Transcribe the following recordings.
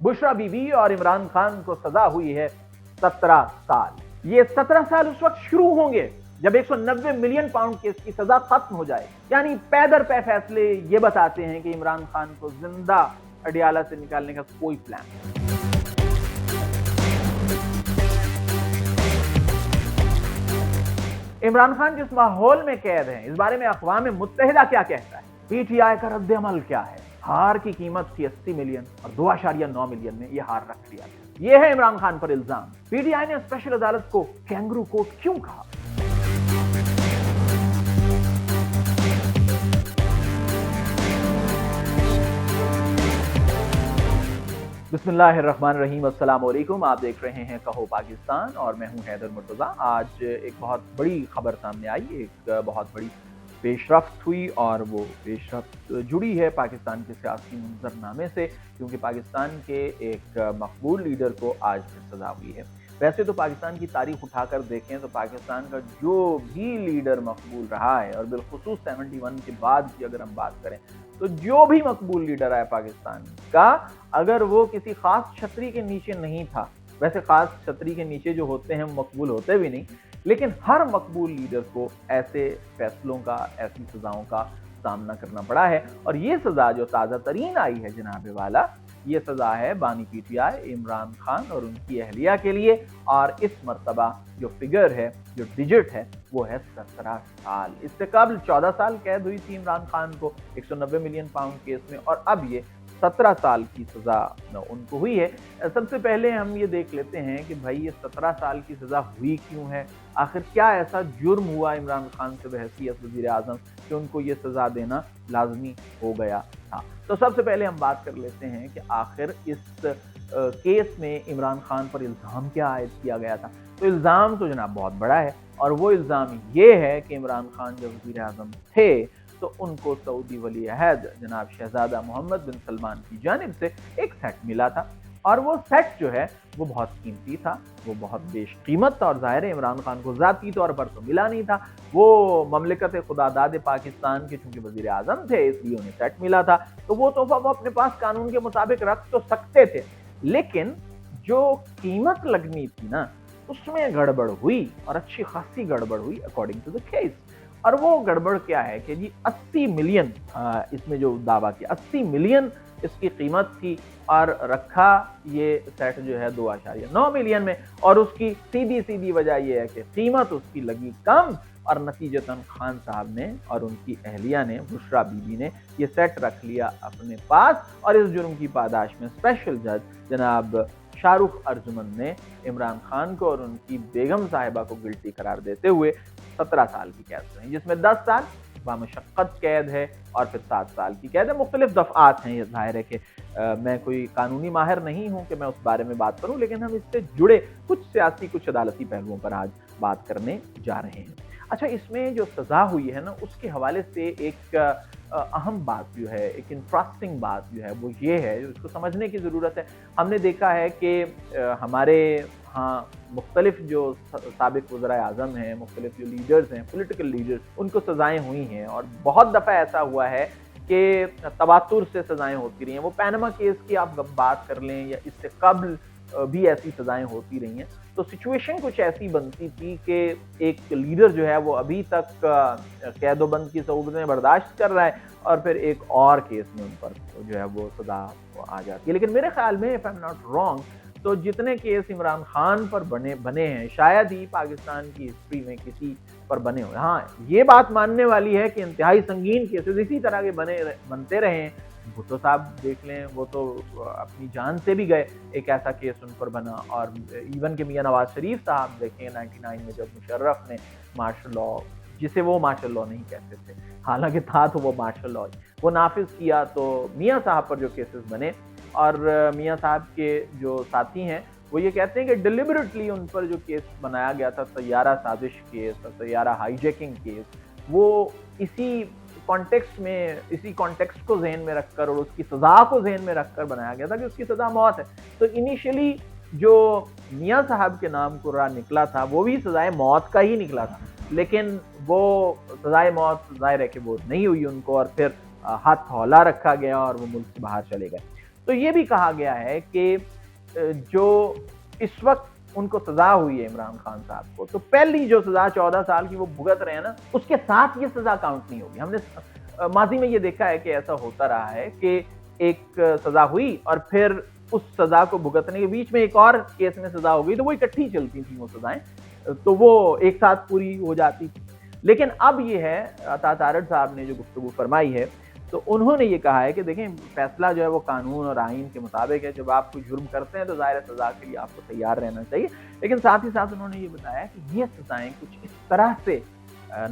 बुशरा बीबी और इमरान खान को सजा हुई है 17 साल। ये 17 साल उस वक्त शुरू होंगे जब 190 मिलियन पाउंड केस की सजा खत्म हो जाए। यानी पै दर पै फैसले ये बताते हैं कि इमरान खान को जिंदा अडियाला से निकालने का कोई प्लान नहीं। इमरान खान जिस माहौल में कैद हैं, इस बारे में अक़वाम मुत्तहिदा क्या कहता है, पीटीआई का रद्द अमल क्या है। हार की कीमत थी 80 मिलियन और 2.9 मिलियन में यह हार रख लिया गया। यह है इमरान खान पर इल्जाम। पीटीआई ने स्पेशल अदालत को कैंगरू कोर्ट क्यों कहा? बिस्मिल्लाहिर्रहमानिर्रहीम, अस्सलाम वालेकुम। आप देख रहे हैं कहो पाकिस्तान और मैं हूं हैदर मुर्तज़ा। आज एक बहुत बड़ी खबर सामने आई, एक बहुत बड़ी पेशरफ्त हुई और वो पेशरफ्त जुड़ी है पाकिस्तान के सियासी मंजरनामे से, क्योंकि पाकिस्तान के एक मकबूल लीडर को आज फिर सज़ा हुई है। वैसे तो पाकिस्तान की तारीख उठाकर देखें तो पाकिस्तान का जो भी लीडर मकबूल रहा है, और बिलखुसूस 71 के बाद की अगर हम बात करें तो जो भी मकबूल लीडर आया पाकिस्तान का, अगर वो किसी खास छतरी के नीचे नहीं था, वैसे खास छतरी के नीचे जो होते हैं मकबूल होते भी नहीं, लेकिन हर मकबूल लीडर को ऐसे फैसलों का, ऐसी सजाओं का सामना करना पड़ा है। और ये सजा जो ताज़ा तरीन आई है जनाबे वाला, ये सजा है बानी पीटीआई इमरान खान और उनकी अहलिया के लिए। और इस मर्तबा जो फिगर है, जो डिजिट है, वो है 17 साल। इससे कबल 14 साल कैद हुई थी इमरान खान को 190 मिलियन पाउंड केस में, और अब ये 17 साल की सजा उनको हुई है। सबसे पहले हम ये देख लेते हैं कि भाई ये 17 साल की सजा हुई क्यों है, आखिर क्या ऐसा जुर्म हुआ इमरान खान से बहैसियत वज़ीर आज़म कि उनको ये सजा देना लाजमी हो गया था। तो सबसे पहले हम बात कर लेते हैं कि आखिर इस केस में इमरान खान पर इल्ज़ाम क्या आयद किया गया था। तो इल्ज़ाम तो जनाब बहुत बड़ा है, और वो इल्ज़ाम ये है कि इमरान खान जब वज़ीर आज़म थे तो उनको सऊदी वली अहद जनाब शहजादा मोहम्मद बिन सलमान की जानिब से एक सेट मिला था, और वो सेट जो है वो बहुत कीमती था, वो बहुत बेशकीमत था, और ज़ाहिर है इमरान खान को ज़ाती तौर पर तो मिला नहीं था। वो ममलिकत खुदादाद पाकिस्तान के चूँकि वज़ीर आज़म थे, इसलिए उन्हें सेट मिला था, तो वो तोहफा वो अपने पास कानून के मुताबिक रख तो सकते थे, लेकिन जो कीमत लगनी थी ना, उसमें गड़बड़ हुई, और अच्छी खासी गड़बड़ हुई अकॉर्डिंग टू द केस। और वो गड़बड़ क्या है कि जी 80 मिलियन इसमें जो दावा किया, 80 मिलियन इसकी कीमत थी, और रखा ये सेट जो है 2.9 मिलियन में। और उसकी सीधी वजह ये है कि कीमत उसकी लगी कम, और नतीजतन खान साहब ने और उनकी अहलिया ने, बुशरा बीबी ने, ये सेट रख लिया अपने पास। और इस जुर्म की पादाश में स्पेशल जज जनाब शाहरुख अर्जुमन ने इमरान खान को और उनकी बेगम साहिबा को गिल्टी करार देते हुए 17 साल की कैद सुनाई, जिसमें 10 साल बामुशक्कत कैद है और फिर 7 साल की कैद है। मुख्तलिफ दफ़ात हैं। ये जाहिर है कि मैं कोई कानूनी माहिर नहीं हूँ कि मैं उस बारे में बात करूँ, लेकिन हम इससे जुड़े कुछ सियासी, कुछ अदालती पहलुओं पर आज बात करने जा रहे हैं। अच्छा, इसमें जो सज़ा हुई है ना, उसके हवाले से एक अहम बात जो है, एक इंटरेस्टिंग बात जो है, वो ये है, उसको समझने की ज़रूरत है। हमने देखा है कि हमारे यहाँ मुख्तलिफ जो साबिक वज़राए आज़म हैं, मुख्तलिफ जो लीडर्स हैं, पॉलिटिकल लीडर्स, उनको सज़ाएँ हुई हैं, और बहुत दफ़ा ऐसा हुआ है कि तवातुर से सज़ाएँ होती रही हैं। वो पैनमा केस की आप बात कर लें, या इससे कबल भी ऐसी सज़ाएँ होती रही हैं। तो सिचुएशन कुछ ऐसी बनती थी कि एक लीडर जो है वो अभी तक कैदोबंद की सूरत में बर्दाश्त कर रहा है, और फिर एक और केस में उन पर जो है वो सज़ा आ जाती है। लेकिन मेरे ख्याल में, if I am not wrong, तो जितने केस इमरान खान पर बने हैं, शायद ही पाकिस्तान की हिस्ट्री में किसी पर बने हो। हाँ, ये बात मानने वाली है कि इंतहाई संगीन केसेस इसी तरह के बनते रहे हैं। भुट्टो साहब देख लें, वो तो अपनी जान से भी गए, एक ऐसा केस उन पर बना। और इवन के मियां नवाज शरीफ साहब देखें 99 में, जब मुशर्रफ ने मार्शल लॉ, जिसे वो मार्शल लॉ नहीं कहते थे, हालांकि था तो वो मार्शल लॉ, वो नाफिज किया, तो मियां साहब पर जो केसेस बने, और मियां साहब के जो साथी हैं वो ये कहते हैं कि डिलिबरेटली उन पर जो केस बनाया गया था, तैयारा साजिश केस और तैयारा हाईजैकिंग केस, वो इसी कॉन्टेक्स्ट में, इसी कॉन्टेक्स्ट को जहन में रखकर और उसकी सज़ा को जहन में रखकर बनाया गया था कि उसकी सज़ा मौत है। तो इनिशियली जो मियां साहब के नाम कुर्रा निकला था, वो भी सज़ाए मौत का ही निकला था, लेकिन वो सज़ाए मौत ज़ाहिर है कि वो नहीं हुई उनको, और फिर हाथ हौला रखा गया और वो मुल्क से बाहर चले गए। तो ये भी कहा गया है कि जो इस वक्त उनको सजा हुई है इमरान खान साहब को, तो पहली जो सजा 14 साल की वो भुगत रहे हैं ना, उसके साथ ये सजा काउंट नहीं होगी। हमने माजी में ये देखा है कि ऐसा होता रहा है कि एक सजा हुई और फिर उस सजा को भुगतने के बीच में एक और केस में सजा हो गई, तो वो इकट्ठी चलती थी वो सजाएं, तो वो एक साथ पूरी हो जाती थी। लेकिन अब ये है, अता तारड़ साहब ने जो गुफ्तगू फरमाई है, तो उन्होंने ये कहा है कि देखें, फैसला जो है वो कानून और आइन के मुताबिक है। जब आप कोई जुर्म करते हैं तो ज़ाहिर सज़ा के लिए आपको तैयार रहना चाहिए। लेकिन साथ ही साथ उन्होंने ये बताया कि ये सज़ाएं कुछ इस तरह से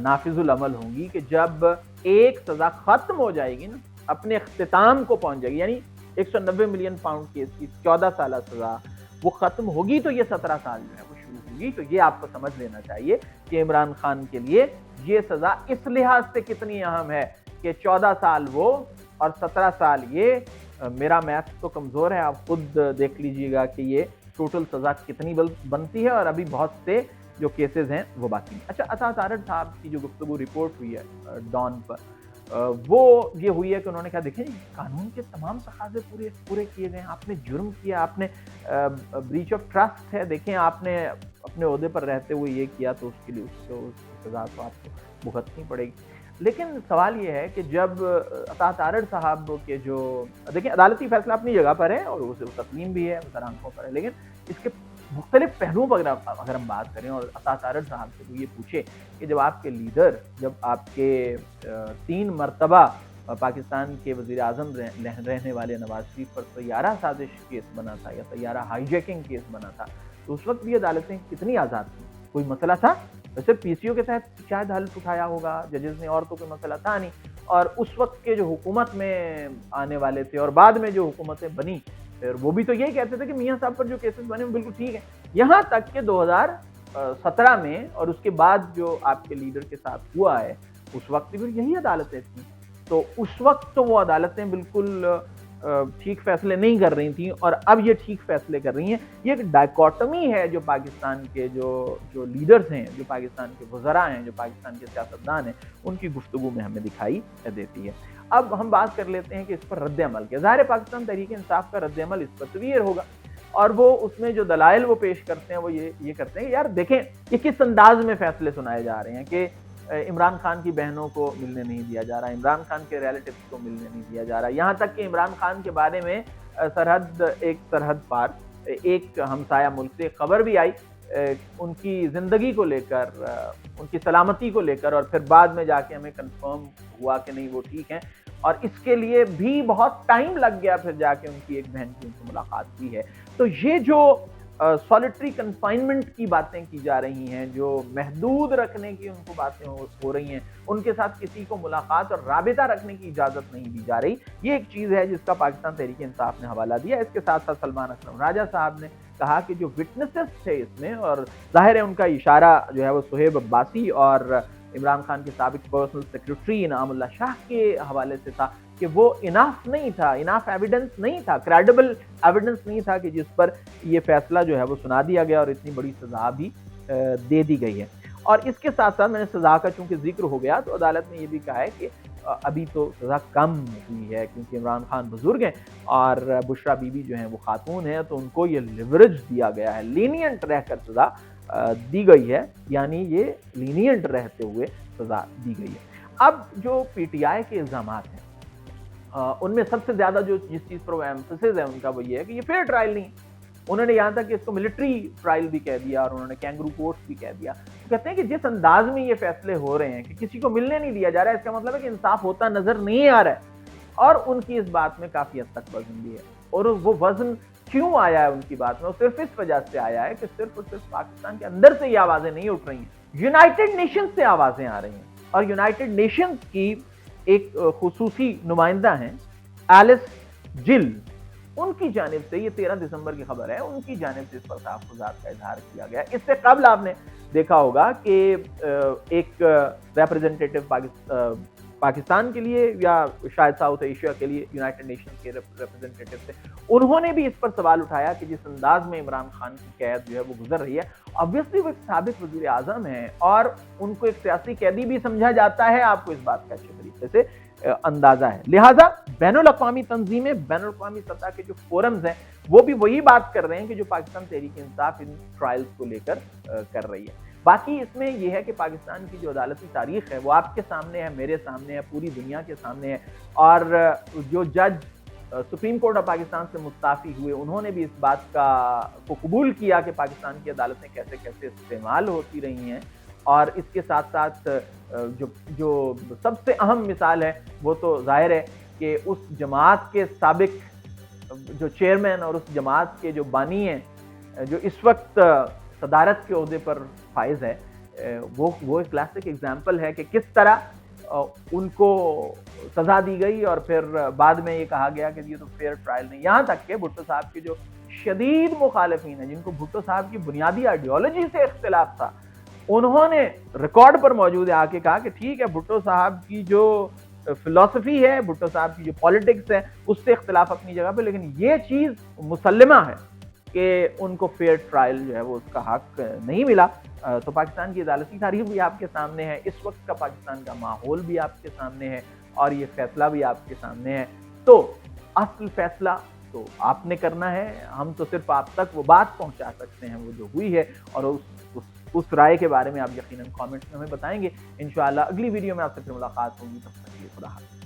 नाफिजुल अमल होंगी कि जब एक सज़ा ख़त्म हो जाएगी ना, अपने अख्तिताम को पहुँच जाएगी, यानी 190 मिलियन पाउंड केस की 14 साल सज़ा वो ख़त्म होगी, तो ये 17 साल जो है वो शुरू होगी। तो ये आपको समझ लेना चाहिए कि इमरान खान के लिए ये सज़ा इस लिहाज से कितनी अहम है कि 14 साल वो और 17 साल ये। मेरा मैथ तो कमज़ोर है, आप खुद देख लीजिएगा कि ये टोटल सज़ा कितनी बनती है, और अभी बहुत से जो केसेस हैं वो बाकी हैं। अच्छा, अता तारड़ साहब की जो गुफ्तगू रिपोर्ट हुई है डॉन पर, वो ये हुई है कि उन्होंने कहा, देखें, कानून के तमाम तकाज़े पूरे किए गए हैं। आपने जुर्म किया, आपने ब्रीच ऑफ ट्रस्ट है, देखें आपने अपने ओहदे पर रहते हुए ये किया, तो उसके लिए उसको सज़ा तो आपको भुगतनी पड़ेगी। लेकिन सवाल ये है कि जब अता तारड़ साहब के जो, देखिए, अदालती फैसला अपनी जगह पर है और उसे तस्लीम भी है, सर आंखों पर है, लेकिन इसके मुख्तलिफ पहलुओं पर अगर हम बात करें और अता तारड़ साहब से तो ये पूछे कि जब आपके लीडर, जब आपके 3 मरतबा पाकिस्तान के वज़ीर आज़म रहने वाले नवाज शरीफ पर तैयारा साजिश केस बना था या तैयारा हाईजैकिंग केस बना था, तो उस वक्त भी अदालतें कितनी आज़ाद थी? कोई मसला था? वैसे पीसीओ के तहत शायद हल्फ उठाया होगा जजेस ने, और तो कोई मसला था नहीं। और उस वक्त के जो हुकूमत में आने वाले थे और बाद में जो हुकूमतें बनी, फिर वो भी तो यही कहते थे कि मियाँ साहब पर जो केसेस बने वो बिल्कुल ठीक है। यहाँ तक कि 2017 में और उसके बाद जो आपके लीडर के साथ हुआ है, उस वक्त भी यही अदालतें थी। तो उस वक्त तो वो अदालतें बिल्कुल ठीक फैसले नहीं कर रही थी, और अब ये ठीक फैसले कर रही हैं। ये एक डायकोटमी है जो पाकिस्तान के जो लीडर्स हैं, जो पाकिस्तान के वज़रा हैं, जो पाकिस्तान के सियासतदान हैं, उनकी गुफ्तगू में हमें दिखाई देती है। अब हम बात कर लेते हैं कि इस पर रद्द अमल क्या। ज़ाहिर है पाकिस्तान तहरीक इंसाफ का रद्द अमल इस पर तवीर होगा, और वो उसमें जो दलाइल वो पेश करते हैं वो ये करते हैं, यार देखें ये किस अंदाज में फैसले सुनाए जा रहे हैं कि इमरान खान की बहनों को मिलने नहीं दिया जा रहा, इमरान खान के रिलेटिव्स को मिलने नहीं दिया जा रहा, यहाँ तक कि इमरान खान के बारे में सरहद पार एक हमसाया मुल्क से खबर भी आई उनकी ज़िंदगी को लेकर, उनकी सलामती को लेकर, और फिर बाद में जाके हमें कंफर्म हुआ कि नहीं वो ठीक है, और इसके लिए भी बहुत टाइम लग गया, फिर जाके उनकी एक बहन की उनसे मुलाकात हुई है। तो ये जो सॉलिटरी कन्फाइनमेंट की बातें की जा रही हैं, जो महदूद रखने की उनको बातें हो रही हैं, उनके साथ किसी को मुलाकात और राबिता रखने की इजाज़त नहीं दी जा रही, ये एक चीज़ है जिसका पाकिस्तान तहरीक इंसाफ ने हवाला दिया। इसके साथ साथ सलमान असलम राजा साहब ने कहा कि जो विटनेसेस थे इसमें, और जाहिर है उनका इशारा जो है वो सुहेब अब्बासी और इमरान खान के साबिक पर्सनल सेक्रेटरी इनामुल्लाह शाह के हवाले से था कि वो इनाफ नहीं था, इनाफ एविडेंस नहीं था, क्रेडिबल एविडेंस नहीं था कि जिस पर ये फैसला जो है वो सुना दिया गया और इतनी बड़ी सज़ा भी दे दी गई है। और इसके साथ साथ मैंने सज़ा का चूंकि जिक्र हो गया, तो अदालत ने ये भी कहा है कि अभी तो सज़ा कम हुई है क्योंकि इमरान खान बुजुर्ग हैं और बुशरा बीबी जो हैं वो खातून हैं, तो उनको ये लिवरेज दिया गया है, लीनियंट रहकर सज़ा दी गई है, यानी ये लीनियंट रहते हुए सज़ा दी गई है। अब जो पीटीआई के इल्ज़ाम हैं उनमें सबसे ज़्यादा जो जिस चीज़ पर एम्फसिस है उनका वो ये है कि ये फेयर ट्रायल नहीं है। उन्होंने यहाँ तक कि इसको मिलिट्री ट्रायल भी कह दिया और उन्होंने कैंगरू कोर्ट्स भी कह दिया। तो कहते हैं कि जिस अंदाज में ये फैसले हो रहे हैं कि किसी को मिलने नहीं दिया जा रहा है, इसका मतलब है कि इंसाफ होता नजर नहीं आ रहा है, और उनकी इस बात में काफ़ी हद तक वजन भी है। और वो वजन क्यों आया है उनकी बात में, वो सिर्फ इस वजह से आया है कि सिर्फ और सिर्फ पाकिस्तान के अंदर से ये आवाज़ें नहीं उठ रही हैं, यूनाइटेड नेशंस से आवाज़ें आ रही हैं। और यूनाइटेड नेशंस की एक खुसूसी नुमाइंदा हैं एलिस जिल, उनकी जानिब से, ये 13 दिसंबर की खबर है, उनकी जानिब से इस पर तहफ़्फ़ुज़ात का इज़हार किया गया। इससे कबल आपने देखा होगा कि एक रिप्रेजेंटेटिव पाकिस्तान के लिए या शायद साउथ एशिया के लिए यूनाइटेड नेशंस के रिप्रेजेंटेटिव थे, उन्होंने भी इस पर सवाल उठाया कि जिस अंदाज में इमरान खान की कैद जो है वो गुजर रही है, ऑब्वियसली वो एक साबिक वज़ीर आज़म है और उनको एक सियासी कैदी भी समझा जाता है, आपको इस बात का अच्छे तरीके से अंदाज़ा है। लिहाज़ा बैनुल-अक़वामी तंज़ीमें, बैनुल-अक़वामी सतह के जो फ़ोरम्स हैं, वो भी वही बात कर रहे हैं कि जो पाकिस्तान तहरीक-ए-इंसाफ़ इन ट्रायल्स को लेकर कर रही है। बाकी इसमें ये है कि पाकिस्तान की जो अदालती तारीख़ है, वो आपके सामने है, मेरे सामने है, पूरी दुनिया के सामने है और जो जज सुप्रीम कोर्ट ऑफ पाकिस्तान से मुस्ताफ़ी हुए, उन्होंने भी इस बात को कबूल किया कि पाकिस्तान की अदालतें कैसे-कैसे इस्तेमाल होती रही हैं और इसके साथ-साथ जो सबसे अहम मिसाल है, वो तो ज़ाहिर है कि उस जमात के साबिक जो चेयरमैन और उस जमात के जो बानी हैं, जो इस वक़्त सदारत के ओहदे पर फ़ाइज़ है, वो एक क्लासिक एग्ज़ाम्पल है कि किस तरह उनको सज़ा दी गई और फिर बाद में ये कहा गया कि ये तो फेयर ट्रायल नहीं। यहाँ तक कि भुट्टो साहब के जो शदीद मुखालिफिन हैं, जिनको भुट्टो साहब की बुनियादी आइडियोलॉजी से इख्तिलाफ था, उन्होंने रिकॉर्ड पर मौजूद है आके कहा कि ठीक है, भुट्टो साहब की जो फिलॉसफी है, भुट्टो साहब की जो पॉलिटिक्स है, उससे इख्तिलाफ अपनी जगह पे, लेकिन ये चीज़ मुसल्लिमा है कि उनको फेयर ट्रायल जो है वो उसका हक नहीं मिला। तो पाकिस्तान की अदालती तारीख भी आपके सामने है, इस वक्त का पाकिस्तान का माहौल भी आपके सामने है और ये फैसला भी आपके सामने है। तो असल फैसला तो आपने करना है, हम तो सिर्फ आप तक वो बात पहुंचा सकते हैं वो जो हुई है और उस राय के बारे में आप यकीनन कमेंट्स में हमें बताएंगे। इंशाअल्लाह अगली वीडियो में आपसे फिर मुलाकात होगी, तब तक के लिए खुदा हाफ़िज़।